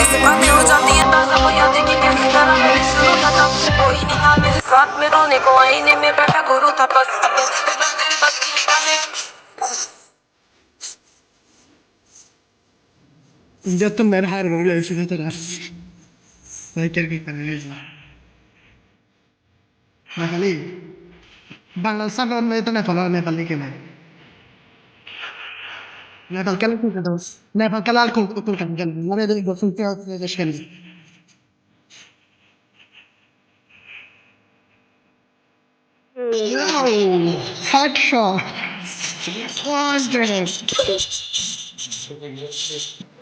ऐसे बातें हो जाती है ताजा वो यादें कि कैसी तरह मैंने शुरू था तब कोई नहीं था मेरे साथ में रोने को आईने में बैठा गुरु था बस तेरे बस की गाने Già mi raro non le si vede perché che canale ma lì balla sa non le telefono ne parli che me ne parli che tu vedo ne parli l'alcol tu kan gel ma vedo che funziona le scene no headshot 100